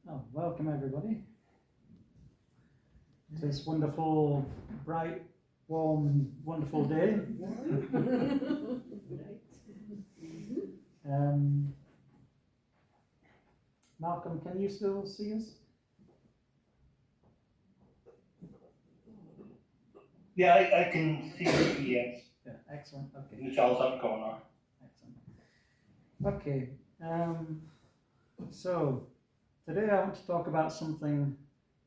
Oh, welcome everybody to this wonderful, bright, warm, wonderful day. Malcolm, can you still see us? Yeah, I can see you, yes. Yeah, excellent. Okay. In the Charles up corner. Excellent. Okay. So today I want to talk about something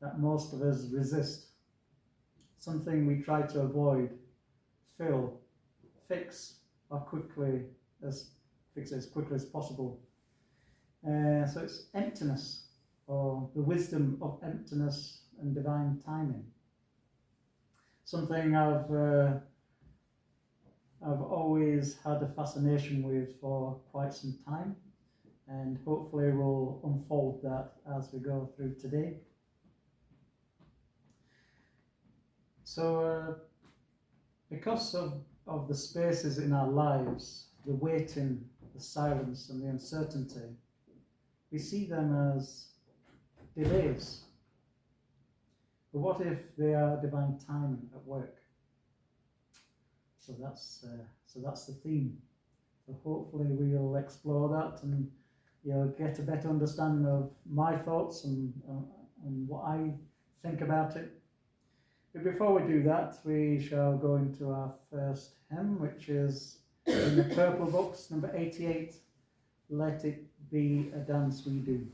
that most of us resist, something we try to avoid, fill, fix as quickly as possible. So it's emptiness, or the wisdom of emptiness and divine timing. Something I've always had a fascination with for quite some time, and hopefully we'll unfold that as we go through today. So because of the spaces in our lives, the waiting, the silence and the uncertainty, we see them as delays. But what if they are divine timing at work? So that's the theme. So hopefully we'll explore that, and you'll get a better understanding of my thoughts and what I think about it. But before we do that, we shall go into our first hymn, which is in the purple books, number 88, Let It Be a Dance We Do.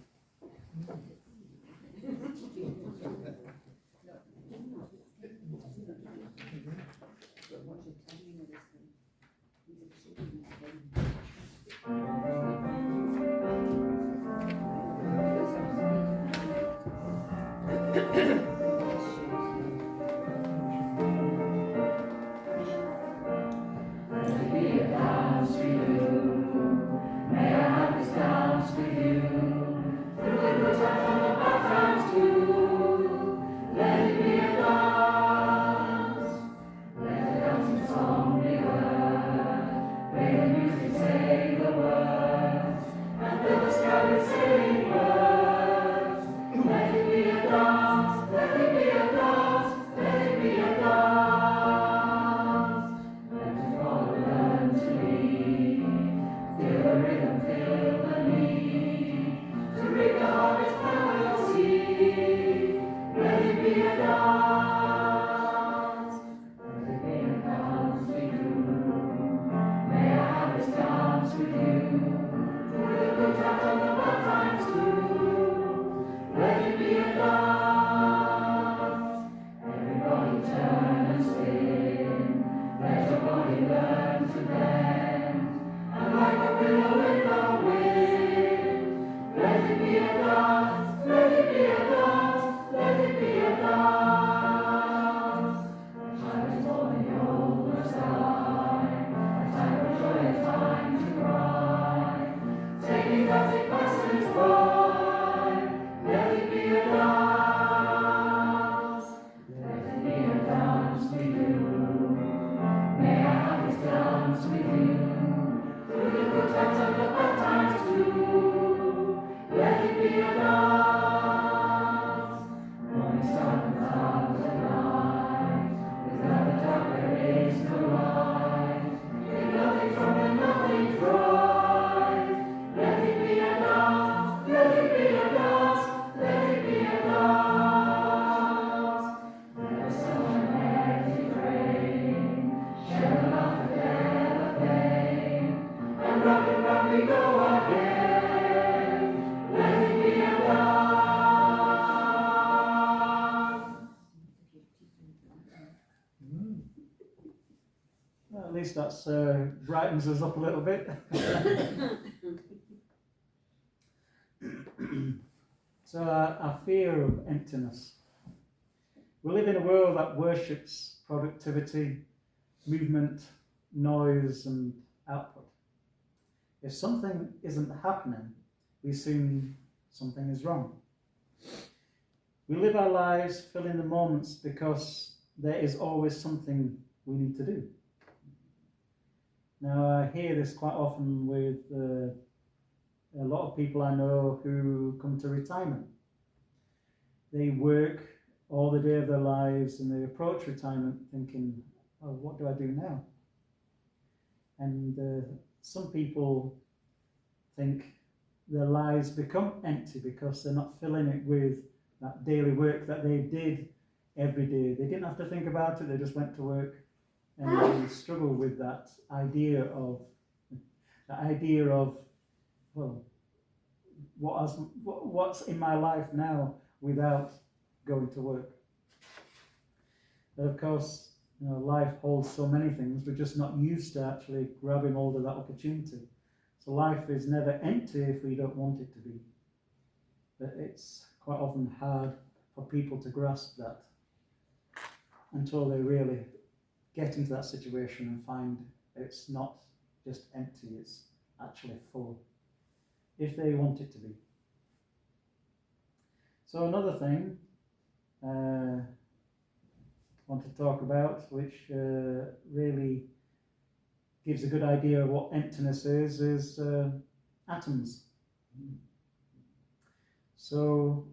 least that's brightens us up a little bit. So our fear of emptiness. We live in a world that worships productivity, movement, noise, and output. If something isn't happening, we assume something is wrong. We live our lives filling the moments because there is always something we need to do. Now, I hear this quite often with a lot of people I know who come to retirement. They work all the day of their lives and they approach retirement thinking, oh, what do I do now? And some people think their lives become empty because they're not filling it with that daily work that they did every day. They didn't have to think about it, they just went to work, and they struggle with that idea of well, what's in my life now without going to work. But of course, life holds so many things, we're just not used to actually grabbing hold of that opportunity. So life is never empty if we don't want it to be. But it's quite often hard for people to grasp that until they really get into that situation and find it's not just empty, it's actually full, if they want it to be. So another thing I want to talk about, which really gives a good idea of what emptiness is atoms. So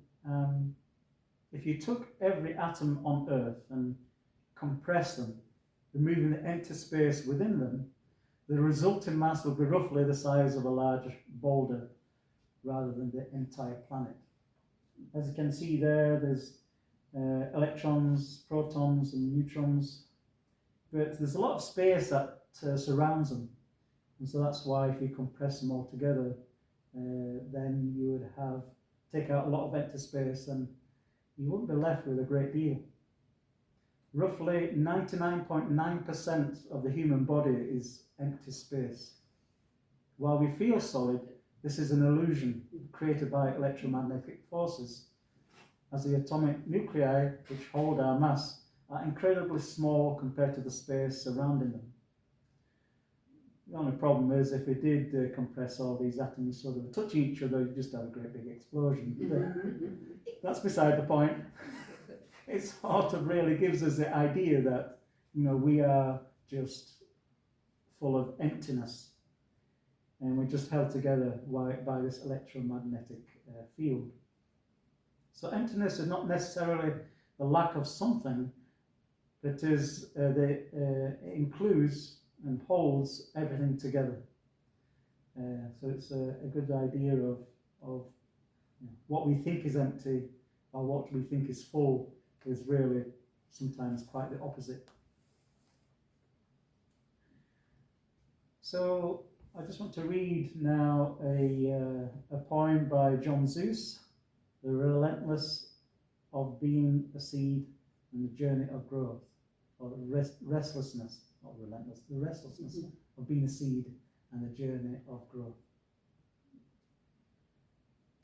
if you took every atom on Earth and compressed them, removing the empty space within them, the resulting mass would be roughly the size of a large boulder rather than the entire planet. As you can see there's electrons, protons and neutrons, but there's a lot of space that surrounds them, and so that's why if you compress them all together, then you would take out a lot of empty space and you wouldn't be left with a great deal. Roughly 99.9% of the human body is empty space. While we feel solid, this is an illusion created by electromagnetic forces, as the atomic nuclei, which hold our mass, are incredibly small compared to the space surrounding them. The only problem is if we did compress all these atoms so they were touching each other, you'd just have a great big explosion. But that's beside the point. It sort of really gives us the idea that we are just full of emptiness, and we're just held together by this electromagnetic field. So emptiness is not necessarily the lack of something, but it includes and holds everything together. So it's a good idea of what we think is empty or what we think is full is really sometimes quite the opposite. So I just want to read now a poem by John Zeus, The Relentless of Being a Seed and the Journey of Growth, or the restlessness, not relentless, the restlessness of being a seed and the journey of growth.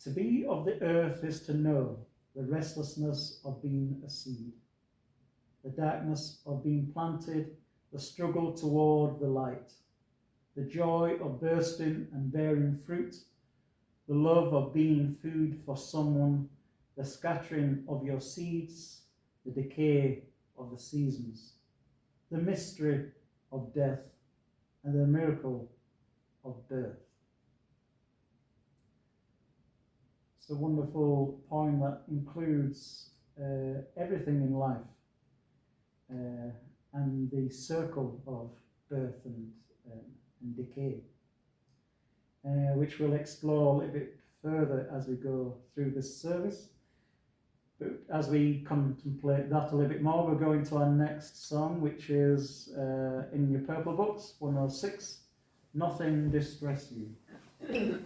To be of the earth is to know the restlessness of being a seed, the darkness of being planted, the struggle toward the light, the joy of bursting and bearing fruit, the love of being food for someone, the scattering of your seeds, the decay of the seasons, the mystery of death, and the miracle of birth. It's a wonderful poem that includes everything in life and the circle of birth and decay, which we'll explore a little bit further as we go through this service. But as we contemplate that a little bit more, we'll go into our next song, which is in your purple books, 106, Nothing Distress You.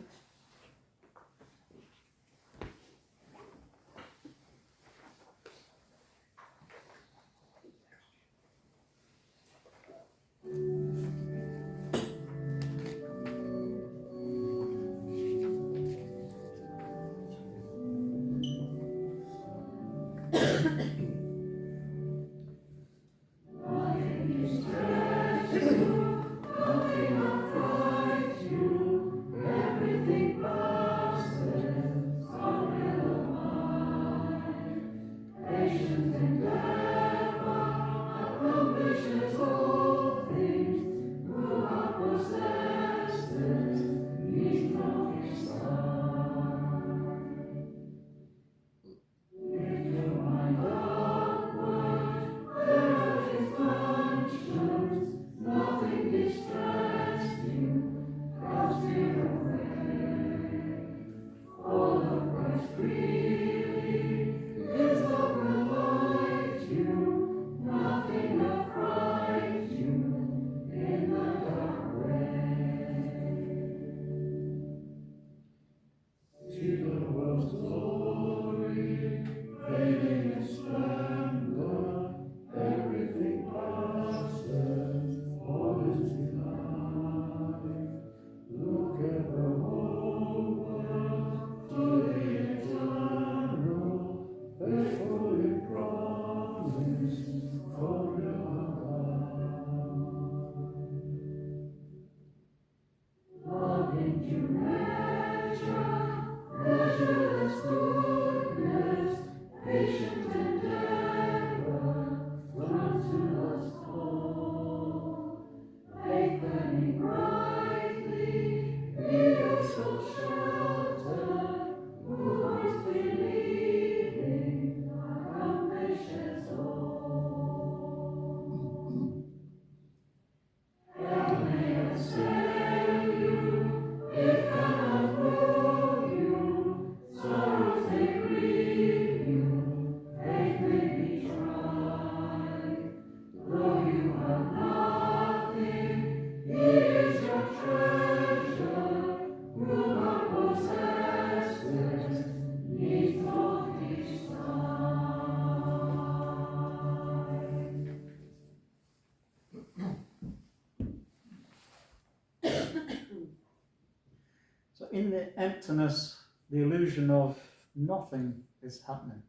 in the emptiness, the illusion of nothing is happening.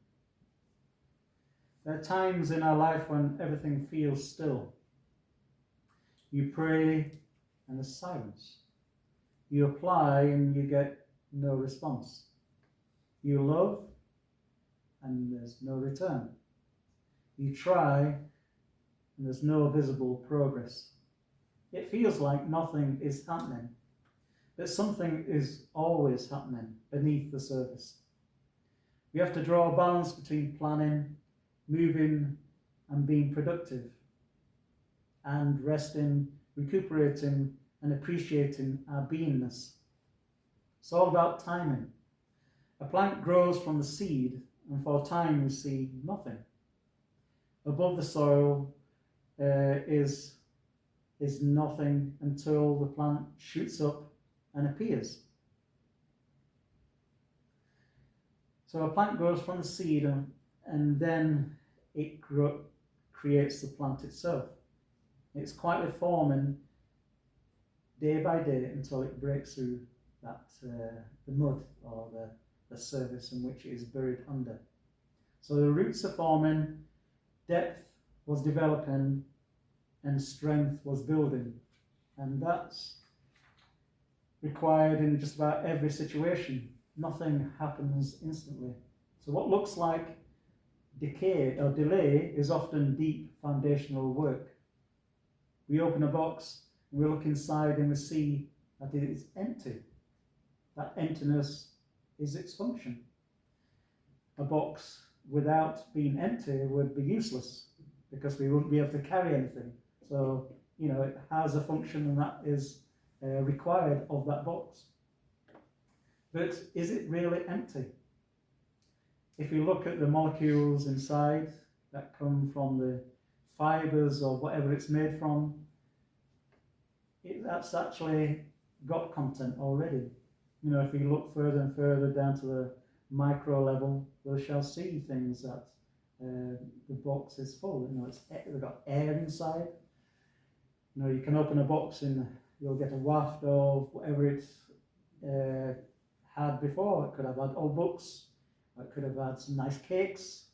There are times in our life when everything feels still. You pray and there's silence. You apply and you get no response. You love and there's no return. You try and there's no visible progress. It feels like nothing is happening, but something is always happening beneath the surface. We have to draw a balance between planning, moving, and being productive, and resting, recuperating, and appreciating our beingness. It's all about timing. A plant grows from the seed, and for a time we see nothing. Above the soil is nothing until the plant shoots up and appears. So a plant grows from the seed and then it creates the plant itself. It's quietly forming day by day until it breaks through that the mud or the surface in which it is buried under. So the roots are forming, depth was developing, and strength was building. And that's required in just about every situation. Nothing happens instantly. So what looks like decay or delay is often deep foundational work. We open a box, we look inside and we see that it is empty. That emptiness is its function. A box without being empty would be useless because we wouldn't be able to carry anything. So, it has a function and that is required of that box. But is it really empty? If you look at the molecules inside that come from the fibers or whatever it's made from, that's actually got content already. If you look further and further down to the micro level, we shall see things that the box is full. They've got air inside. You can open a box and you'll get a waft of whatever it had before. It could have had old books, or it could have had some nice cakes,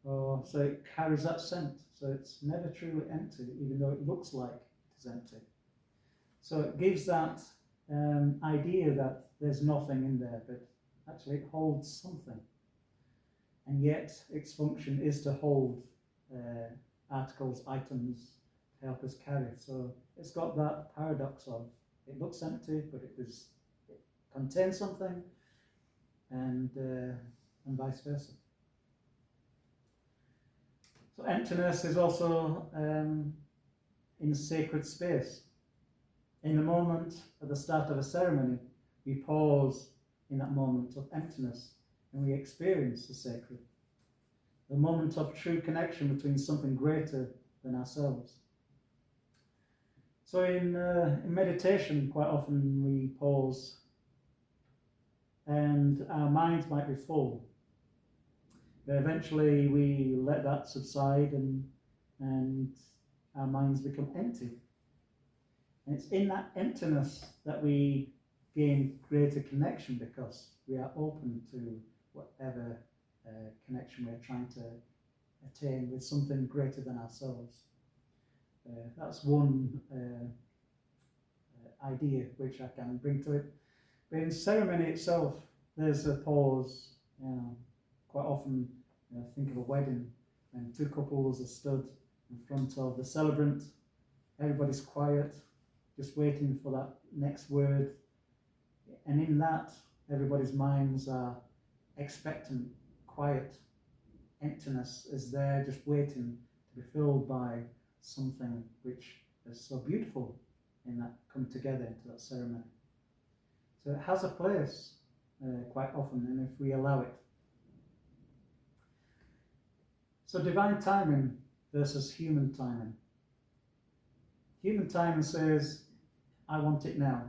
so it carries that scent. So it's never truly empty, even though it looks like it is empty. So it gives that idea that there's nothing in there, but actually it holds something. And yet its function is to hold articles, items, to help us carry. So it's got that paradox of it looks empty, but it contains something, and vice versa. So emptiness is also in sacred space. In the moment at the start of a ceremony, we pause in that moment of emptiness and we experience the sacred, the moment of true connection between something greater than ourselves. So in meditation, quite often we pause and our minds might be full. But eventually we let that subside and our minds become empty. And it's in that emptiness that we gain greater connection because we are open to whatever connection we're trying to attain with something greater than ourselves. That's one idea which I can bring to it. But in ceremony itself, there's a pause. Quite often, think of a wedding, and two couples are stood in front of the celebrant. Everybody's quiet, just waiting for that next word. And in that, everybody's minds are expectant, quiet. Emptiness is there, just waiting to be filled by something which is so beautiful in that come together into that ceremony. So it has a place quite often, and if we allow it. So divine timing versus human timing. Human timing says, I want it now.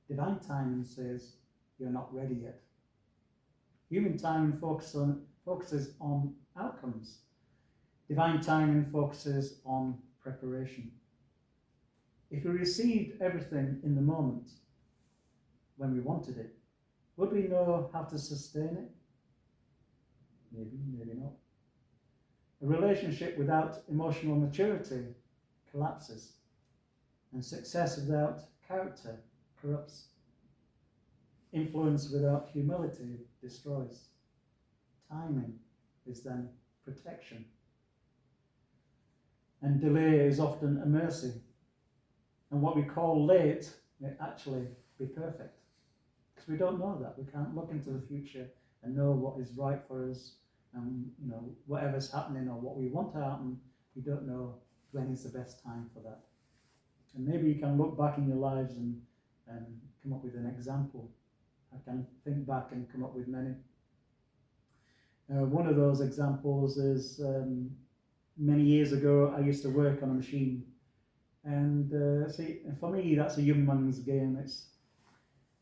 Divine timing says, you're not ready yet. Human timing focuses on outcomes. Divine timing focuses on preparation. If we received everything in the moment, when we wanted it, would we know how to sustain it? Maybe, maybe not. A relationship without emotional maturity collapses, and success without character corrupts. Influence without humility destroys. Timing is then protection. And delay is often a mercy. And what we call late may actually be perfect. Because we don't know that. We can't look into the future and know what is right for us. And whatever's happening or what we want to happen, we don't know when is the best time for that. And maybe you can look back in your lives and come up with an example. I can think back and come up with many. One of those examples is many years ago, I used to work on a machine. And see, for me, that's a young man's game.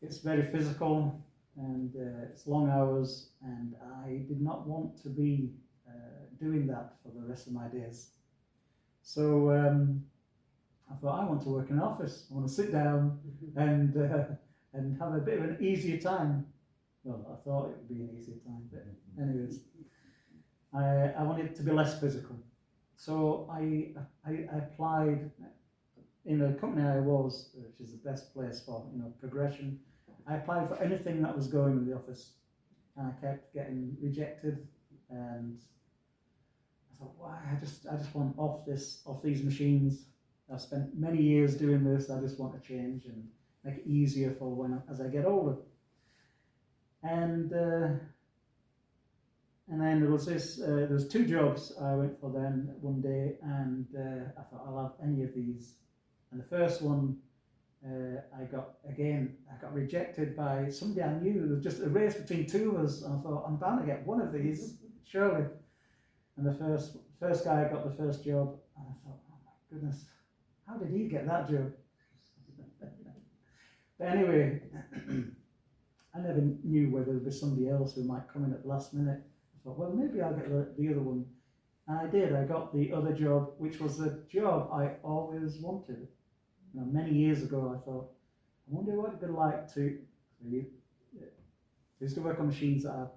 It's very physical, and it's long hours, and I did not want to be doing that for the rest of my days. So I thought, I want to work in an office. I want to sit down and have a bit of an easier time. Well, I thought it would be an easier time, but anyways, I wanted to be less physical. So I applied in the company I was, which is the best place for progression. I applied for anything that was going in the office, and I kept getting rejected. And I thought, why? I just want off these machines. I've spent many years doing this. I just want to change and make it easier for as I get older. And then there was there was two jobs I went for then one day, and I thought, I'll have any of these. And the first one, I got rejected by somebody I knew. There was just a race between two of us. And I thought, I'm bound to get one of these, surely. And the first guy got the first job, and I thought, oh my goodness, how did he get that job? But anyway, I never knew whether there was somebody else who might come in at the last minute. I thought, well, maybe I'll get the other one. And I did. I got the other job, which was the job I always wanted. Many years ago, I thought, I wonder what it'd be like to. I used to work on machines that are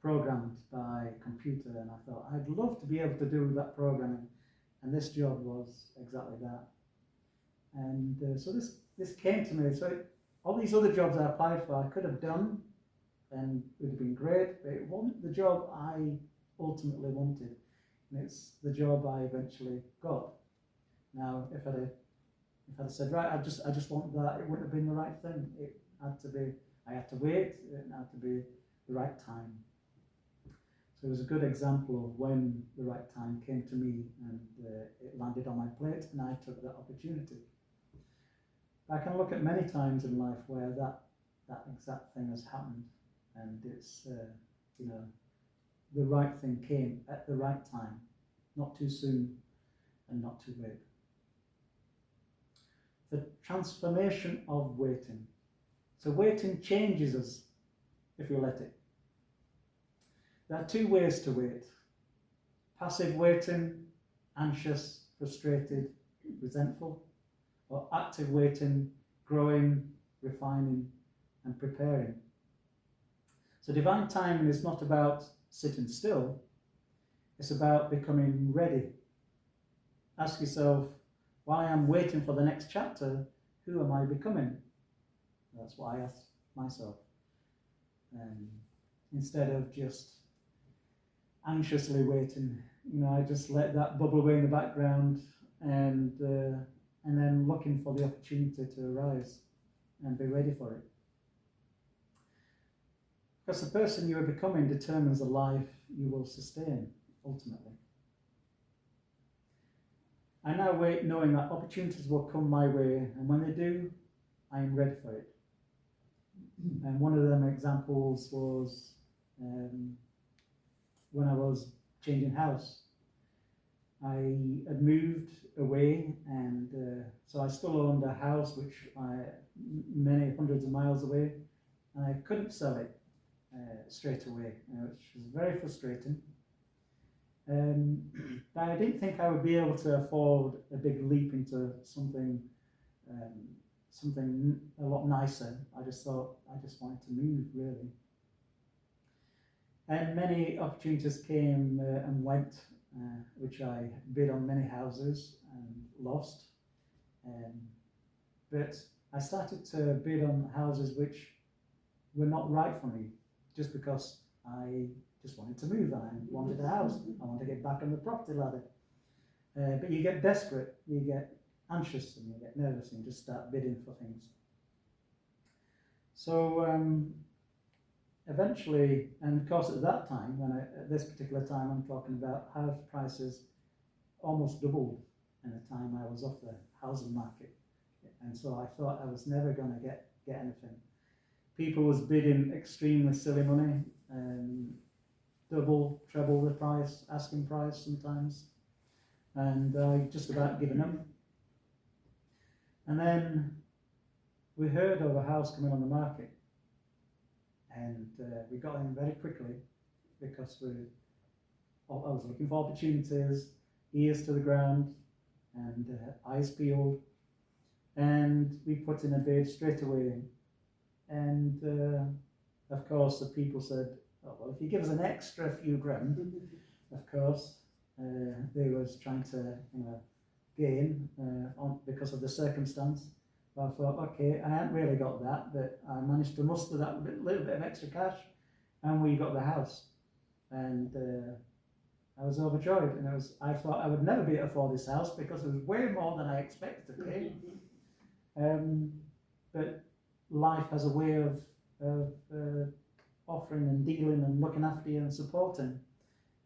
programmed by computer, and I thought, I'd love to be able to do that programming. And this job was exactly that. And so this came to me. So all these other jobs I applied for, I could have done, and it would have been great, but it wasn't the job I ultimately wanted. And it's the job I eventually got. Now, if I'd said, right, I just want that, it wouldn't have been the right thing. It had to be, I had to wait, it had to be the right time. So it was a good example of when the right time came to me, and it landed on my plate, and I took that opportunity. I can look at many times in life where that exact thing has happened, and it's the right thing came at the right time, not too soon and not too late. The transformation of waiting. So waiting changes us if we let it. There are two ways to wait. Passive waiting, anxious, frustrated, resentful, or active waiting, growing, refining, and preparing. So divine timing is not about sitting still, it's about becoming ready. Ask yourself, while I am waiting for the next chapter, who am I becoming? That's what I ask myself. Instead of just anxiously waiting, I just let that bubble away in the background, and then looking for the opportunity to arise and be ready for it. Because the person you are becoming determines the life you will sustain, ultimately. I now wait knowing that opportunities will come my way, and when they do, I am ready for it. And one of them examples was when I was changing house. I had moved away, and so I still owned a house which many hundreds of miles away, and I couldn't sell it straight away, which was very frustrating. But I didn't think I would be able to afford a big leap into something something a lot nicer. I just thought I just wanted to move, really. And many opportunities came and went, which I bid on many houses and lost. But I started to bid on houses which were not right for me, just because I just wanted to move. I wanted a house. I wanted to get back on the property ladder. But you get desperate, you get anxious, and you get nervous, and you just start bidding for things. So eventually, and of course at that time, at this particular time, I'm talking about house prices almost doubled in the time I was off the housing market. And so I thought I was never going to get anything. People was bidding extremely silly money, double, treble the price, asking price sometimes. And I just about given up. And then we heard of a house coming on the market. And we got in very quickly because I was looking for opportunities, ears to the ground, and eyes peeled. And we put in a bid straight away. And of course, the people said, "Oh, well, if you give us an extra few grand," of course, they was trying to, gain because of the circumstance. But I thought, okay, I haven't really got that, but I managed to muster that little bit of extra cash, and we got the house. And I was overjoyed, and I thought I would never be able to afford this house because it was way more than I expected to pay. But life has a way of offering and dealing and looking after you and supporting,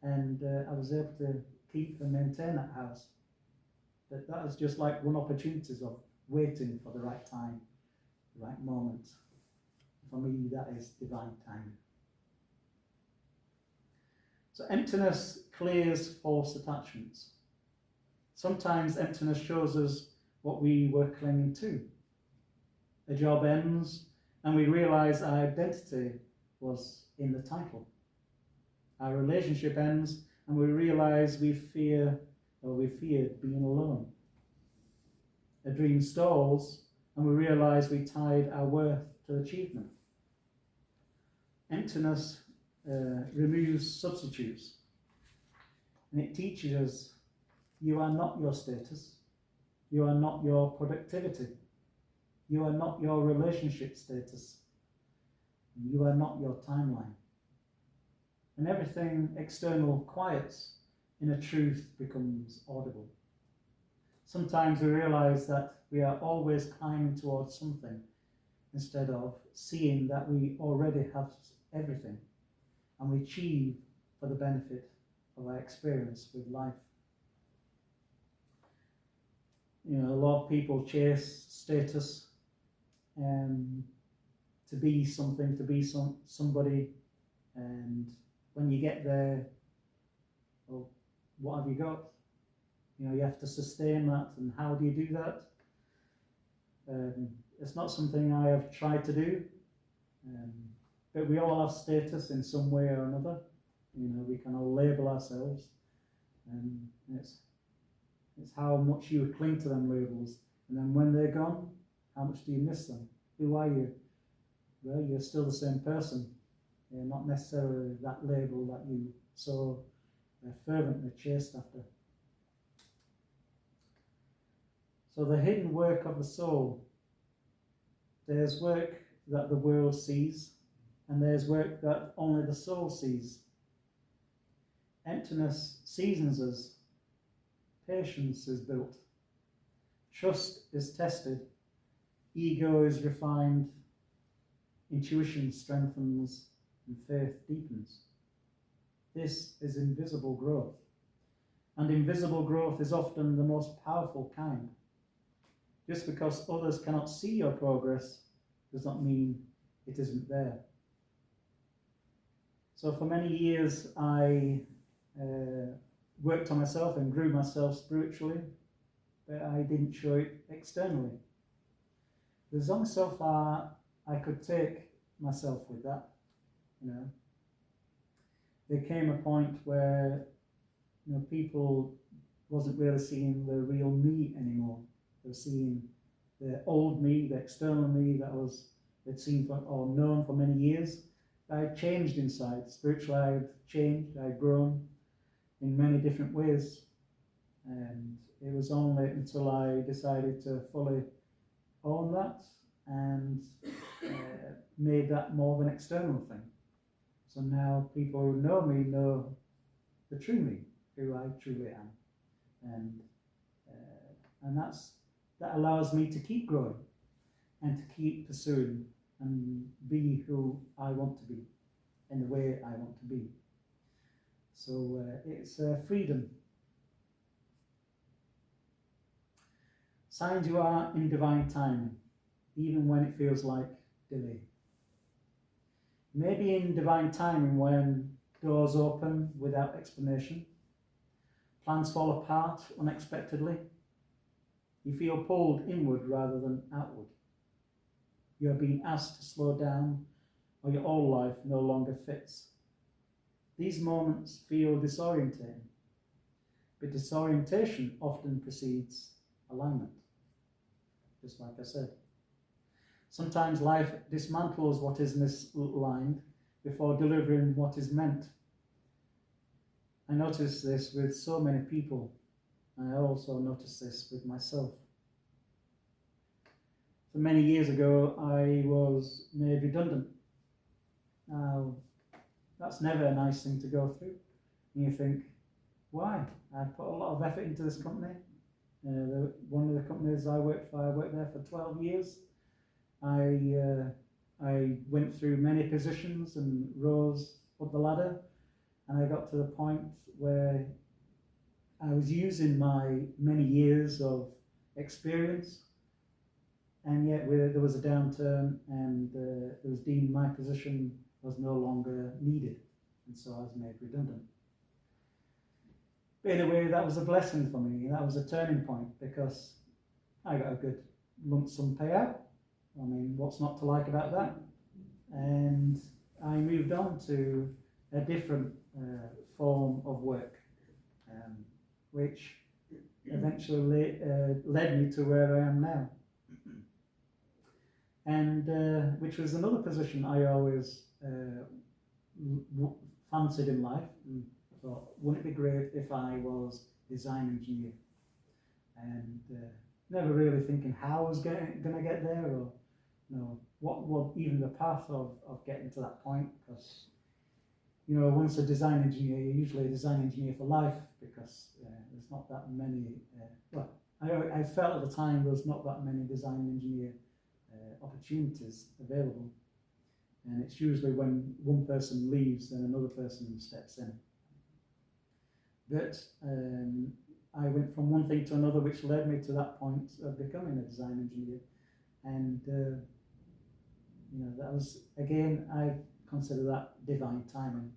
and I was able to keep and maintain that house. But that was just like one opportunity of waiting for the right time, the right moment. For me, that is divine timing. So emptiness clears false attachments. Sometimes emptiness shows us what we were clinging to. A job ends and we realize our identity was in the title. Our relationship ends and we realize we feared being alone. A dream stalls and we realize we tied our worth to achievement. Emptiness removes substitutes, and it teaches us you are not your status, you are not your productivity, you are not your relationship status, and you are not your timeline. And everything external quiets, inner truth becomes audible. Sometimes we realize that we are always climbing towards something instead of seeing that we already have everything and we achieve for the benefit of our experience with life. A lot of people chase status to be something, to be somebody, and when you get there, well, what have you got? You have to sustain that, and how do you do that? It's not something I have tried to do, but we all have status in some way or another. We can all label ourselves, and it's how much you cling to them labels, and then when they're gone, how much do you miss them? Who are you? Well, you're still the same person. You're not necessarily that label that you so fervently chased after. So the hidden work of the soul. There's work that the world sees, and there's work that only the soul sees. Emptiness seasons us. Patience is built. Trust is tested. Ego is refined. Intuition strengthens, and faith deepens. This is invisible growth. And invisible growth is often the most powerful kind. Just because others cannot see your progress does not mean it isn't there. So for many years I worked on myself and grew myself spiritually, but I didn't show it externally. There's only so far I could take myself with that. There came a point where people wasn't really seeing the real me anymore. They were seeing the old me, the external me that they'd seen for, or known for many years. I changed inside. Spiritually, I had changed, I'd grown in many different ways. And it was only until I decided to fully own that and made that more of an external thing. So now people who know me know the true me, who I truly am. And that allows me to keep growing and to keep pursuing and be who I want to be in the way I want to be. So it's freedom. Signs you are in divine timing, even when it feels like delay. Maybe in divine timing when doors open without explanation, plans fall apart unexpectedly, you feel pulled inward rather than outward. You are being asked to slow down, or your old life no longer fits. These moments feel disorientating, but disorientation often precedes alignment, just like I said. Sometimes life dismantles what is misaligned before delivering what is meant. I notice this with so many people, and I also notice this with myself. So many years ago, I was made redundant. Now, that's never a nice thing to go through. And you think, why? I've put a lot of effort into this company. One of the companies I worked for, I worked there for 12 years. I went through many positions and rose up the ladder, and I got to the point where I was using my many years of experience, and yet there was a downturn, and it was deemed my position was no longer needed, and so I was made redundant. But in a way, that was a blessing for me. That was a turning point, because I got a good lump sum payout. I mean, what's not to like about that? And I moved on to a different form of work, which eventually led me to where I am now. And which was another position I always fancied in life, and thought, wouldn't it be great if I was design engineer? And never really thinking how I was going to get there, or what even the path of getting to that point, because once a design engineer, you're usually a design engineer for life, because there's not that many, I felt at the time there was not that many design engineer opportunities available, and it's usually when one person leaves then another person steps in. But I went from one thing to another, which led me to that point of becoming a design engineer, and that was, again, I consider that divine timing.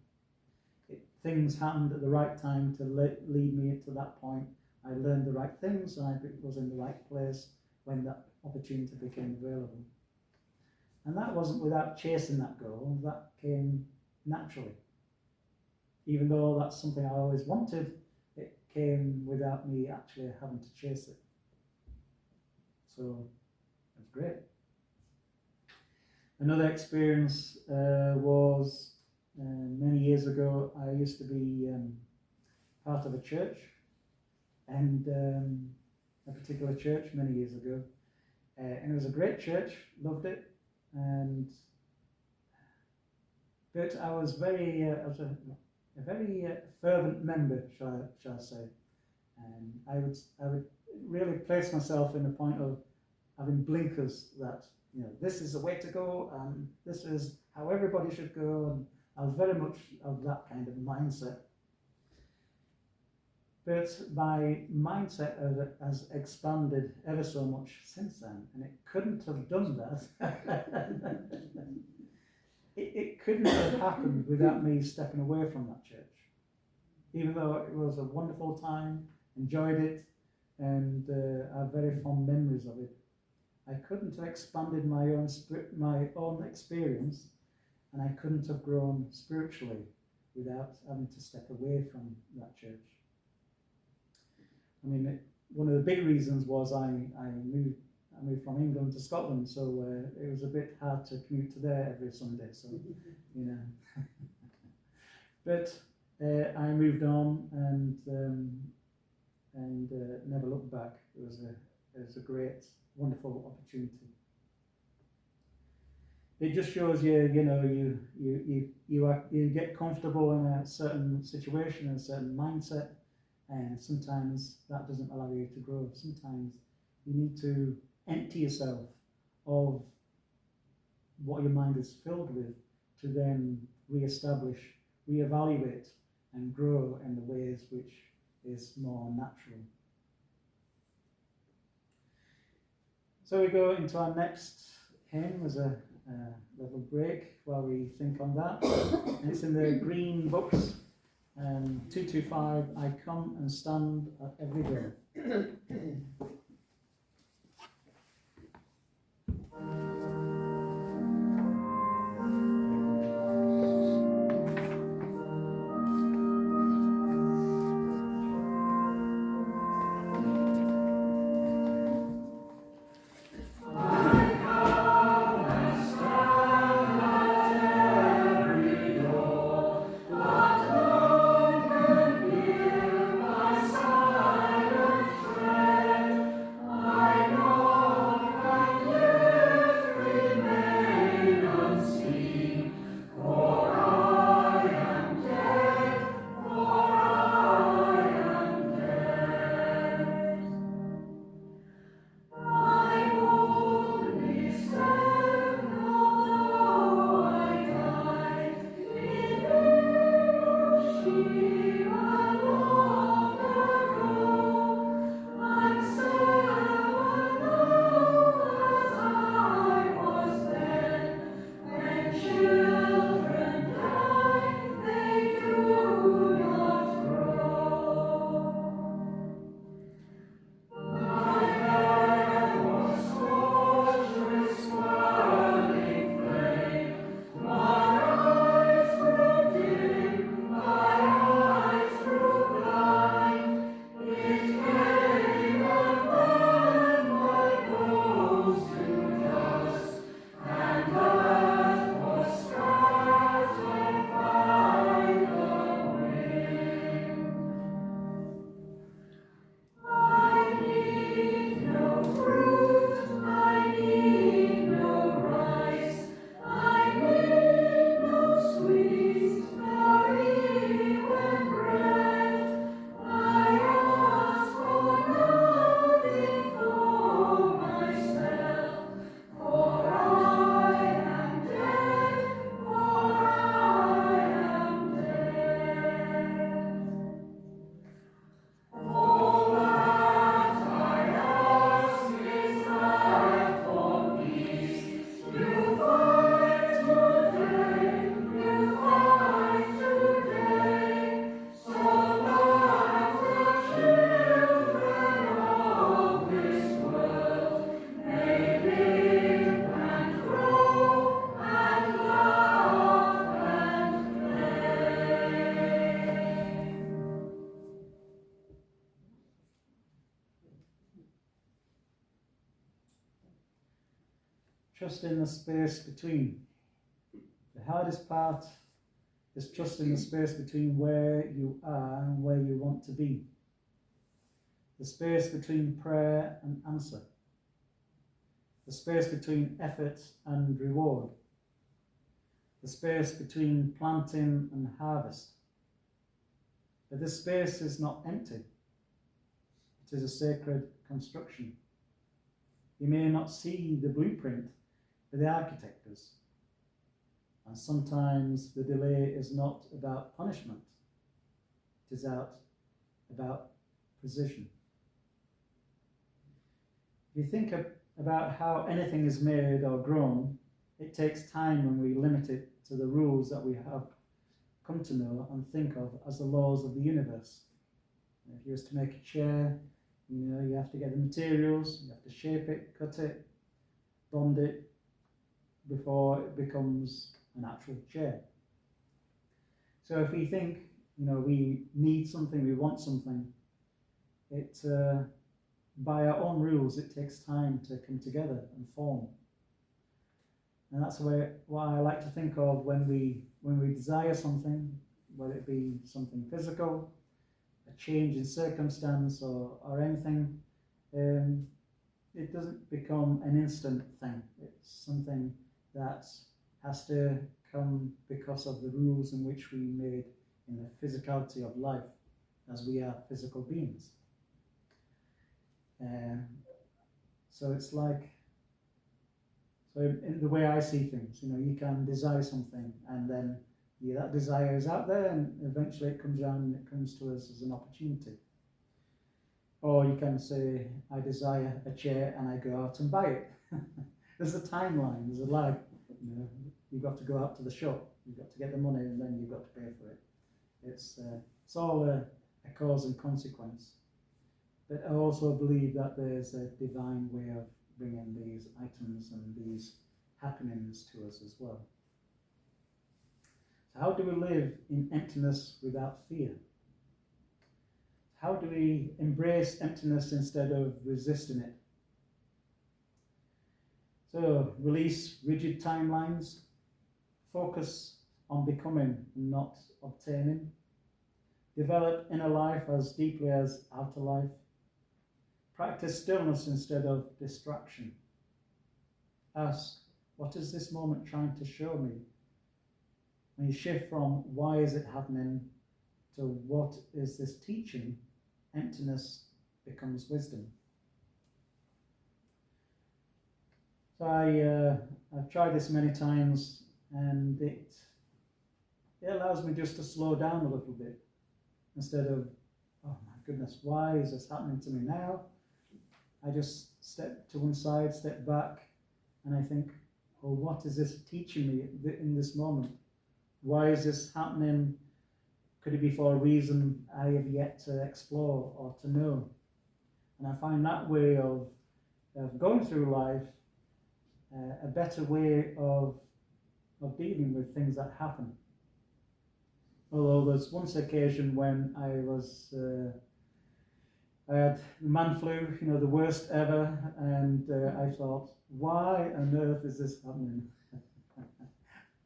Things happened at the right time to lead me to that point. I learned the right things, and I was in the right place when that opportunity became available. And that wasn't without chasing that goal. That came naturally. Even though that's something I always wanted, it came without me actually having to chase it. So it was great. Another experience was many years ago. I used to be part of a church, and a particular church many years ago, and it was a great church, loved it, but I was a very fervent member, shall I say, and I would really place myself in the point of having blinkers that this is the way to go, and this is how everybody should go, and I was very much of that kind of mindset. But my mindset has expanded ever so much since then, and it couldn't have done that. It couldn't have happened without me stepping away from that church. Even though it was a wonderful time, enjoyed it, and I have very fond memories of it, I couldn't have expanded my own experience, and I couldn't have grown spiritually without having to step away from that church. I mean, one of the big reasons was I I moved from England to Scotland, so it was a bit hard to commute to there every Sunday. So, you know, but I moved on and never looked back. It was a great, wonderful opportunity. It just shows you, you know, you get comfortable in a certain situation, a certain mindset, and sometimes that doesn't allow you to grow. Sometimes you need to empty yourself of what your mind is filled with to then re-establish, re-evaluate, and grow in the ways which is more natural. So we go into our next hymn as a little break while we think on that. And it's in the green books, 225, I come and stand at every door. Trust in the space between. The hardest part is trusting the space between where you are and where you want to be. The space between prayer and answer. The space between effort and reward. The space between planting and harvest. But this space is not empty. It is a sacred construction. You may not see the blueprint, but the architect does. And sometimes the delay is not about punishment. It is about precision. If you think about how anything is made or grown, it takes time when we limit it to the rules that we have come to know and think of as the laws of the universe. If you was to make a chair, you have to get the materials, you have to shape it, cut it, bond it, before it becomes an actual chair. So if we think, we need something, we want something, it by our own rules, it takes time to come together and form. And that's what I like to think of when we desire something, whether it be something physical, a change in circumstance, or anything. It doesn't become an instant thing. It's something that has to come because of the rules in which we made in the physicality of life, as we are physical beings. So it's like, so in the way I see things, you can desire something, and then that desire is out there, and eventually it comes down and it comes to us as an opportunity. Or you can say, I desire a chair, and I go out and buy it. There's a timeline, there's a lag. You've got to go out to the shop, you've got to get the money, and then you've got to pay for it. It's all a cause and consequence. But I also believe that there's a divine way of bringing these items and these happenings to us as well. So how do we live in emptiness without fear? How do we embrace emptiness instead of resisting it? So release rigid timelines, focus on becoming and not obtaining, develop inner life as deeply as outer life, practice stillness instead of distraction. Ask, what is this moment trying to show me? When you shift from why is it happening to what is this teaching, emptiness becomes wisdom. So I've tried this many times, and it allows me just to slow down a little bit instead of, oh my goodness, why is this happening to me now? I just step to one side, step back, and I think, well, what is this teaching me in this moment? Why is this happening? Could it be for a reason I have yet to explore or to know? And I find that way of going through life a better way of dealing with things that happen. Although there's one occasion when I had the man flu, the worst ever, and I thought, why on earth is this happening?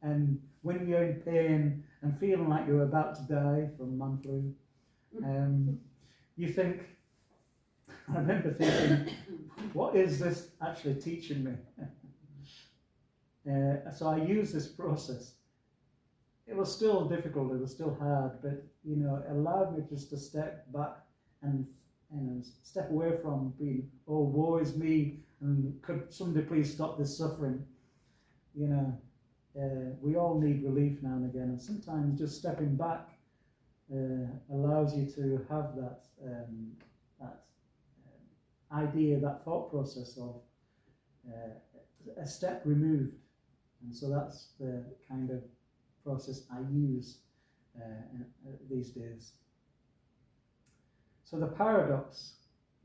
And when you're in pain and feeling like you're about to die from man flu, you think, I remember thinking, what is this actually teaching me? So I used this process. It was still difficult, it was still hard, but it allowed me just to step back and step away from being, oh, woe is me, and could somebody please stop this suffering? We all need relief now and again, and sometimes just stepping back allows you to have that idea, that thought process of a step removed. And so that's the kind of process I use these days. So the paradox,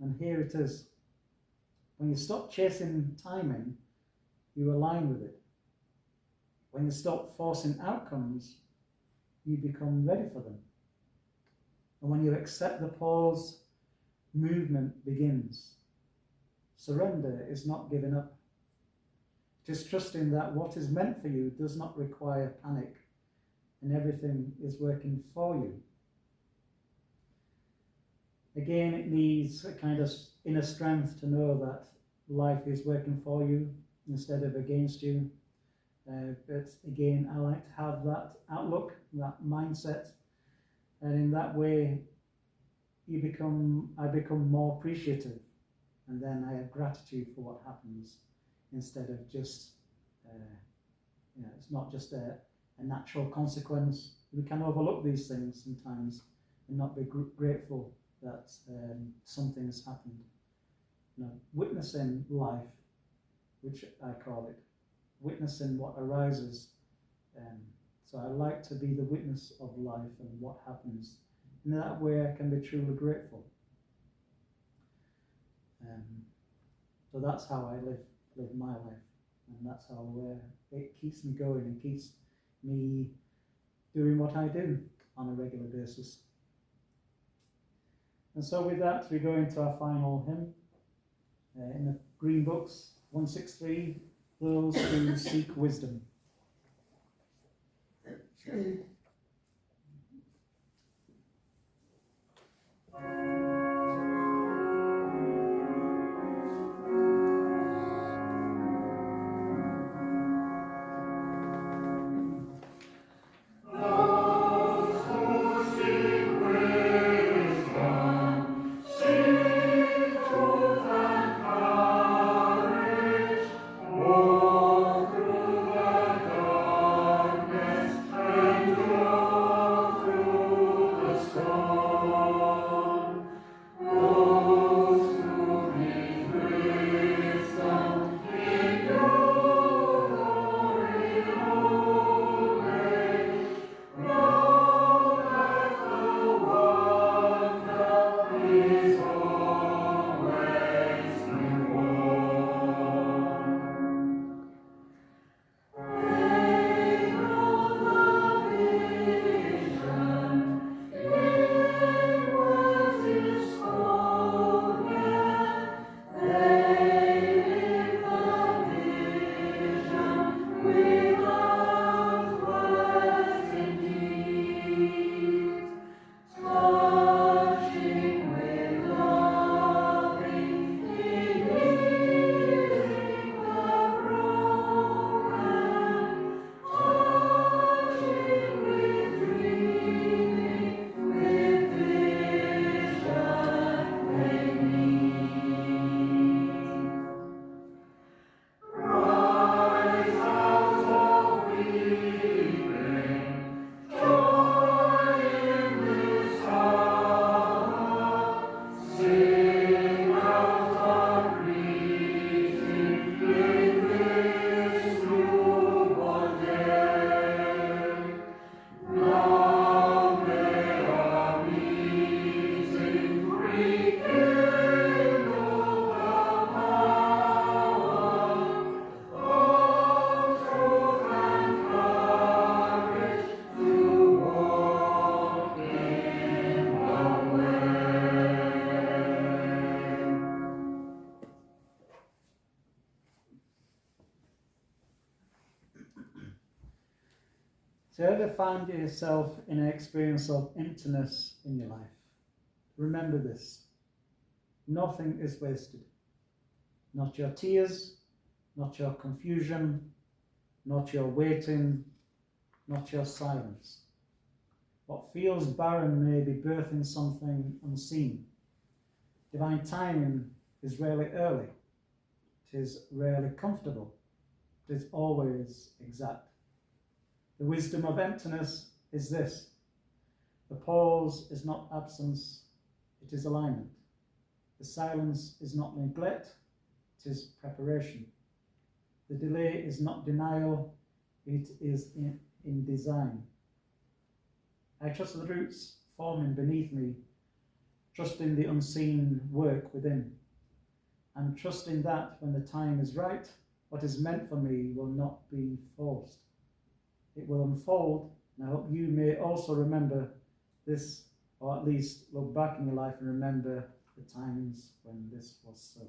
and here it is, when you stop chasing timing, you align with it. When you stop forcing outcomes, you become ready for them. And when you accept the pause, movement begins. Surrender is not giving up. Just trusting that what is meant for you does not require panic, and everything is working for you. Again, it needs a kind of inner strength to know that life is working for you instead of against you. But again, I like to have that outlook, that mindset, and in that way, I become more appreciative, and then I have gratitude for what happens, instead of just, it's not just a natural consequence. We can overlook these things sometimes and not be grateful that something has happened. Witnessing life, which I call it, witnessing what arises. So I like to be the witness of life and what happens. In that way, I can be truly grateful. So that's how I live my life, and that's how it keeps me going and keeps me doing what I do on a regular basis. And so with that, we go into our final hymn. in the Green Books, 163, those who seek wisdom. So ever find yourself in an experience of emptiness in your life? Remember this. Nothing is wasted. Not your tears, not your confusion, not your waiting, not your silence. What feels barren may be birthing something unseen. Divine timing is rarely early. It is rarely comfortable. It is always exact. The wisdom of emptiness is this. The pause is not absence, it is alignment. The silence is not neglect, it is preparation. The delay is not denial, it is in design. I trust the roots forming beneath me, trusting the unseen work within, and trusting that when the time is right, what is meant for me will not be forced. It will unfold, and I hope you may also remember this, or at least look back in your life and remember the times when this was so.